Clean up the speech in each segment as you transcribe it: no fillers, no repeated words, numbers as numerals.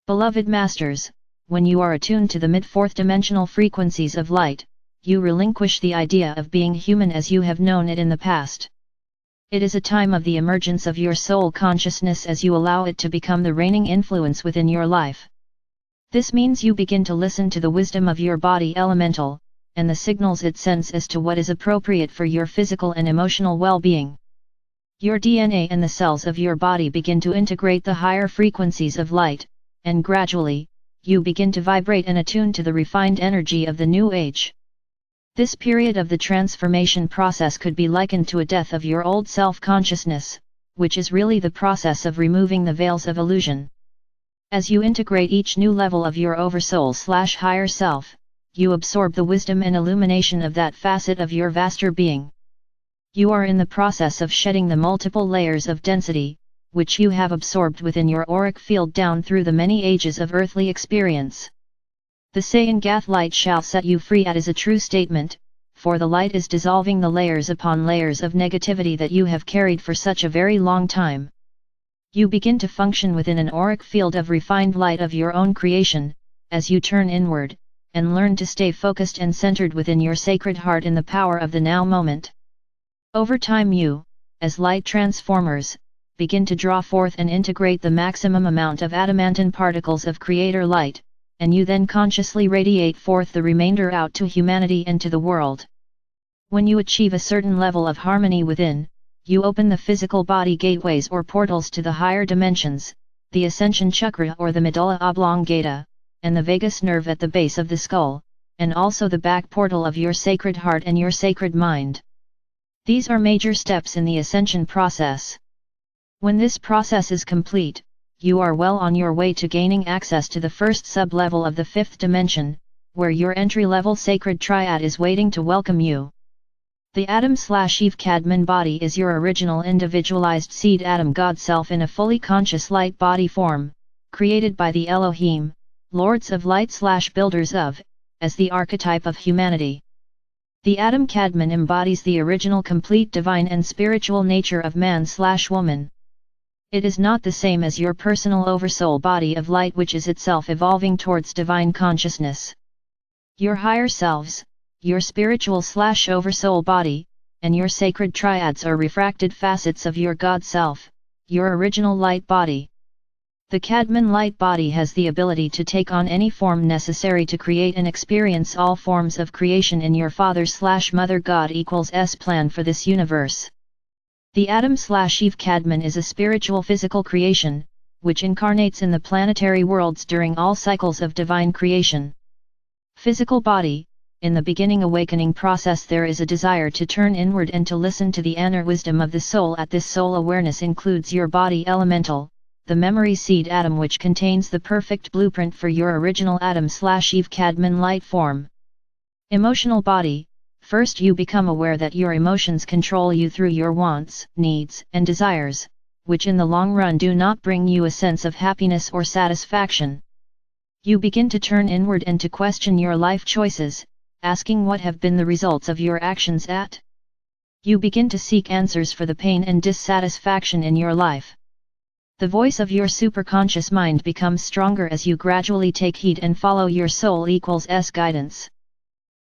Beloved Masters, when you are attuned to the mid-fourth dimensional frequencies of light, you relinquish the idea of being human as you have known it in the past. It is a time of the emergence of your soul consciousness as you allow it to become the reigning influence within your life. This means you begin to listen to the wisdom of your body elemental, and the signals it sends as to what is appropriate for your physical and emotional well-being. Your DNA and the cells of your body begin to integrate the higher frequencies of light, and gradually, you begin to vibrate and attune to the refined energy of the new age. This period of the transformation process could be likened to a death of your old self-consciousness, which is really the process of removing the veils of illusion. As you integrate each new level of your oversoul/higher self, you absorb the wisdom and illumination of that facet of your vaster being. You are in the process of shedding the multiple layers of density, which you have absorbed within your auric field down through the many ages of earthly experience. The saying "Gath light shall set you free" is a true statement, for the light is dissolving the layers upon layers of negativity that you have carried for such a very long time. You begin to function within an auric field of refined light of your own creation, as you turn inward, and learn to stay focused and centered within your sacred heart in the power of the now moment. Over time you, as light transformers, begin to draw forth and integrate the maximum amount of adamantine particles of creator light, and you then consciously radiate forth the remainder out to humanity and to the world. When you achieve a certain level of harmony within, you open the physical body gateways or portals to the higher dimensions, the ascension chakra or the medulla oblongata, and the vagus nerve at the base of the skull, and also the back portal of your sacred heart and your sacred mind. These are major steps in the ascension process. When this process is complete, you are well on your way to gaining access to the first sub-level of the fifth dimension, where your entry-level sacred triad is waiting to welcome you. The Adam/Eve Cadman body is your original individualized seed atom God self in a fully conscious light body form, created by the Elohim, Lords of Light/Builders of, as the archetype of humanity. The Adam Cadman embodies the original complete divine and spiritual nature of man/woman. It is not the same as your personal oversoul body of light, which is itself evolving towards divine consciousness. Your higher selves, your spiritual/oversoul body, and your sacred triads are refracted facets of your God self, your original light body. The Cadman light body has the ability to take on any form necessary to create and experience all forms of creation in your Father/Mother God equals S plan for this universe. The Adam/Eve Cadman is a spiritual physical creation, which incarnates in the planetary worlds during all cycles of divine creation. Physical body. In the beginning awakening process there is a desire to turn inward and to listen to the inner wisdom of the soul. At this soul awareness includes your body elemental, the memory seed atom, which contains the perfect blueprint for your original Adam/Eve Cadman light form. Emotional body. First you become aware that your emotions control you through your wants, needs, and desires, which in the long run do not bring you a sense of happiness or satisfaction. You begin to turn inward and to question your life choices, asking what have been the results of your actions at. You begin to seek answers for the pain and dissatisfaction in your life. The voice of your superconscious mind becomes stronger as you gradually take heed and follow your soul equals S guidance.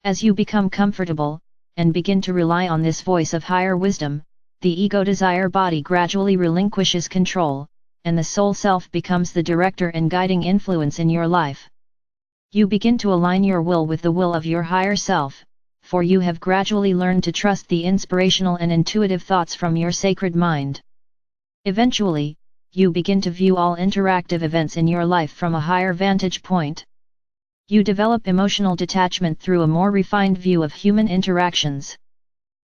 As you become comfortable, and begin to rely on this voice of higher wisdom, the ego desire body gradually relinquishes control, and the soul self becomes the director and guiding influence in your life. You begin to align your will with the will of your higher self, for you have gradually learned to trust the inspirational and intuitive thoughts from your sacred mind. Eventually, you begin to view all interactive events in your life from a higher vantage point. You develop emotional detachment through a more refined view of human interactions.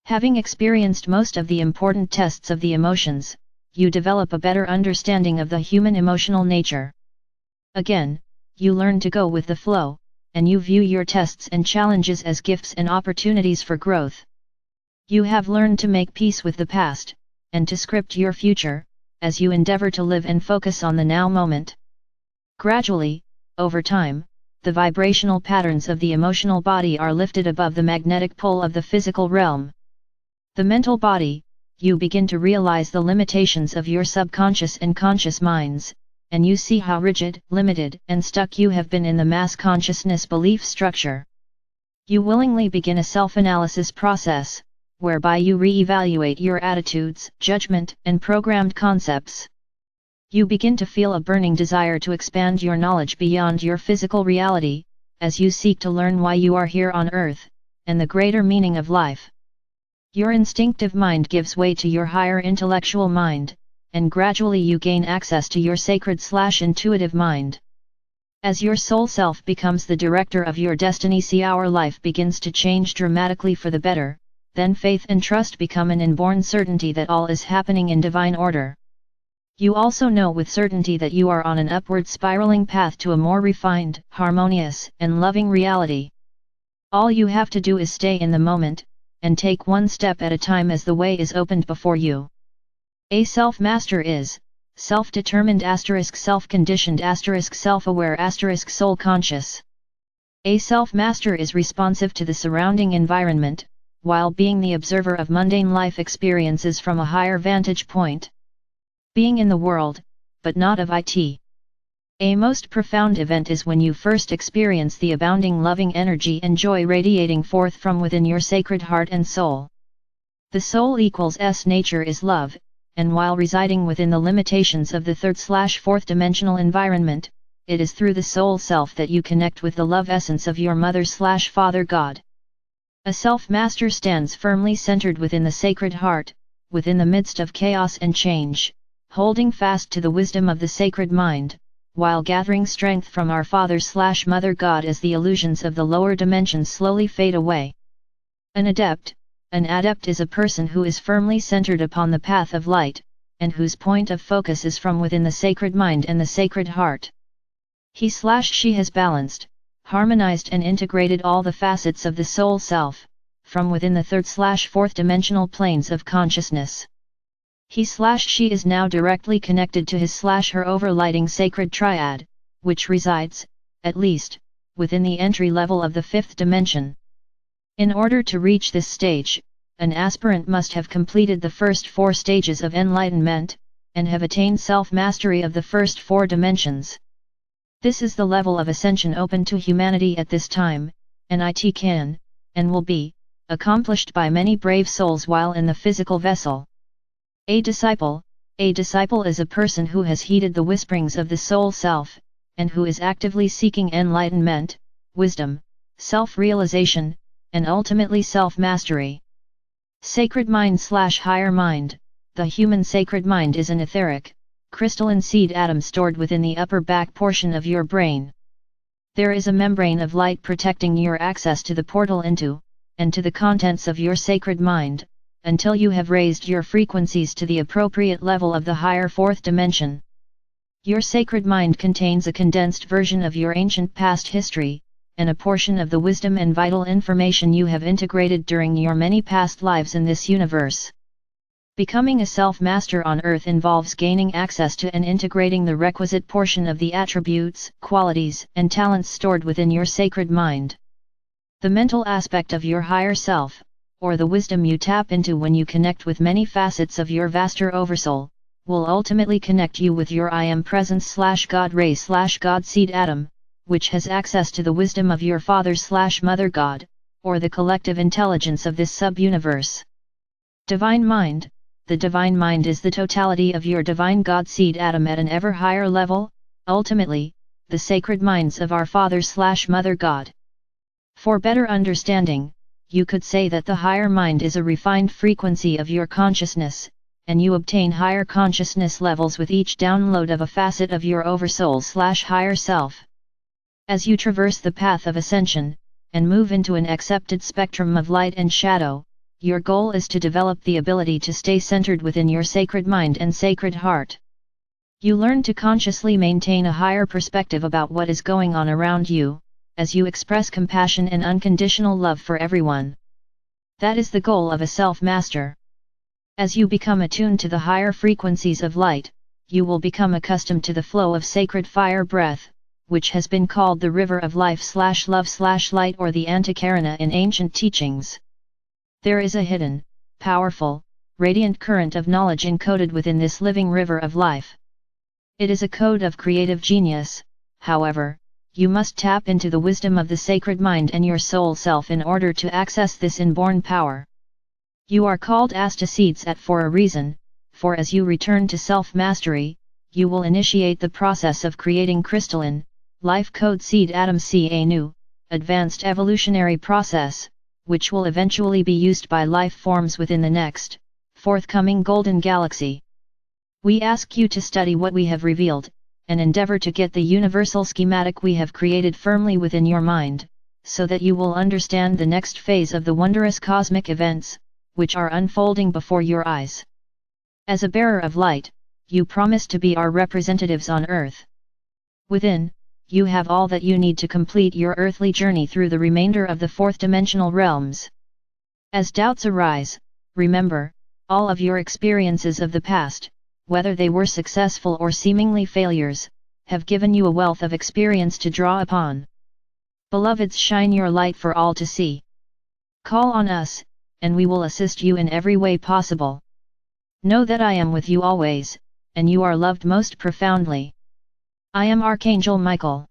Having experienced most of the important tests of the emotions, you develop a better understanding of the human emotional nature. Again, you learn to go with the flow, and you view your tests and challenges as gifts and opportunities for growth. You have learned to make peace with the past, and to script your future, as you endeavor to live and focus on the now moment. Gradually, over time, the vibrational patterns of the emotional body are lifted above the magnetic pull of the physical realm. The mental body. You begin to realize the limitations of your subconscious and conscious minds, and you see how rigid, limited, and stuck you have been in the mass consciousness belief structure. You willingly begin a self-analysis process, whereby you re-evaluate your attitudes, judgment, and programmed concepts. You begin to feel a burning desire to expand your knowledge beyond your physical reality, as you seek to learn why you are here on Earth, and the greater meaning of life. Your instinctive mind gives way to your higher intellectual mind, and gradually you gain access to your sacred/intuitive mind. As your soul self becomes the director of your destiny, our life begins to change dramatically for the better, then faith and trust become an inborn certainty that all is happening in divine order. You also know with certainty that you are on an upward spiraling path to a more refined, harmonious, and loving reality. All you have to do is stay in the moment, and take one step at a time as the way is opened before you. A self-master is self-determined *, self-conditioned *, self-aware *, soul-conscious. A self-master is responsive to the surrounding environment, while being the observer of mundane life experiences from a higher vantage point. Being in the world, but not of it. A most profound event is when you first experience the abounding loving energy and joy radiating forth from within your sacred heart and soul. The soul equals S nature is love, and while residing within the limitations of the third/fourth dimensional environment, it is through the soul self that you connect with the love essence of your mother/father God. A self-master stands firmly centered within the sacred heart, within the midst of chaos and change, holding fast to the wisdom of the sacred mind, while gathering strength from our Father/Mother God as the illusions of the lower dimensions slowly fade away. An adept is a person who is firmly centered upon the path of light, and whose point of focus is from within the sacred mind and the sacred heart. He/she has balanced, harmonized and integrated all the facets of the soul self, from within the third/fourth dimensional planes of consciousness. He/she is now directly connected to his/her overlighting sacred triad, which resides, at least, within the entry level of the fifth dimension. In order to reach this stage, an aspirant must have completed the first 4 stages of enlightenment, and have attained self-mastery of the first 4 dimensions. This is the level of ascension open to humanity at this time, and it can, and will be, accomplished by many brave souls while in the physical vessel. A disciple is a person who has heeded the whisperings of the soul self, and who is actively seeking enlightenment, wisdom, self-realization, and ultimately self-mastery. Sacred mind/higher mind. The human sacred mind is an etheric, crystalline seed atom stored within the upper back portion of your brain. There is a membrane of light protecting your access to the portal into, and to the contents of your sacred mind, until you have raised your frequencies to the appropriate level of the higher fourth dimension. Your sacred mind contains a condensed version of your ancient past history, and a portion of the wisdom and vital information you have integrated during your many past lives in this universe. Becoming a self-master on Earth involves gaining access to and integrating the requisite portion of the attributes, qualities, and talents stored within your sacred mind. The mental aspect of your higher self, or the wisdom you tap into when you connect with many facets of your vaster oversoul, will ultimately connect you with your I Am Presence/God Ray/God Seed Atom, which has access to the wisdom of your Father/Mother God, or the collective intelligence of this sub-universe. Divine Mind. The Divine Mind is the totality of your Divine God Seed Atom at an ever higher level, ultimately, the sacred minds of our Father/Mother God. For better understanding, you could say that the higher mind is a refined frequency of your consciousness, and you obtain higher consciousness levels with each download of a facet of your oversoul/higher self. As you traverse the path of ascension, and move into an accepted spectrum of light and shadow, your goal is to develop the ability to stay centered within your sacred mind and sacred heart. You learn to consciously maintain a higher perspective about what is going on around you, as you express compassion and unconditional love for everyone. That is the goal of a self-master. As you become attuned to the higher frequencies of light, you will become accustomed to the flow of sacred fire breath, which has been called the river of life/love/light or the Antakarana in ancient teachings. There is a hidden, powerful, radiant current of knowledge encoded within this living river of life. It is a code of creative genius, however, you must tap into the wisdom of the sacred mind and your soul self in order to access this inborn power. You are called Astaseeds for a reason, for as you return to self-mastery, you will initiate the process of creating crystalline, life code seed atoms, a new, advanced evolutionary process, which will eventually be used by life forms within the next, forthcoming golden galaxy. We ask you to study what we have revealed, and endeavor to get the universal schematic we have created firmly within your mind, so that you will understand the next phase of the wondrous cosmic events, which are unfolding before your eyes. As a bearer of light, you promise to be our representatives on Earth. Within, you have all that you need to complete your earthly journey through the remainder of the fourth-dimensional realms. As doubts arise, remember, all of your experiences of the past, whether they were successful or seemingly failures, have given you a wealth of experience to draw upon. Beloveds, shine your light for all to see. Call on us, and we will assist you in every way possible. Know that I am with you always, and you are loved most profoundly. I am Archangel Michael.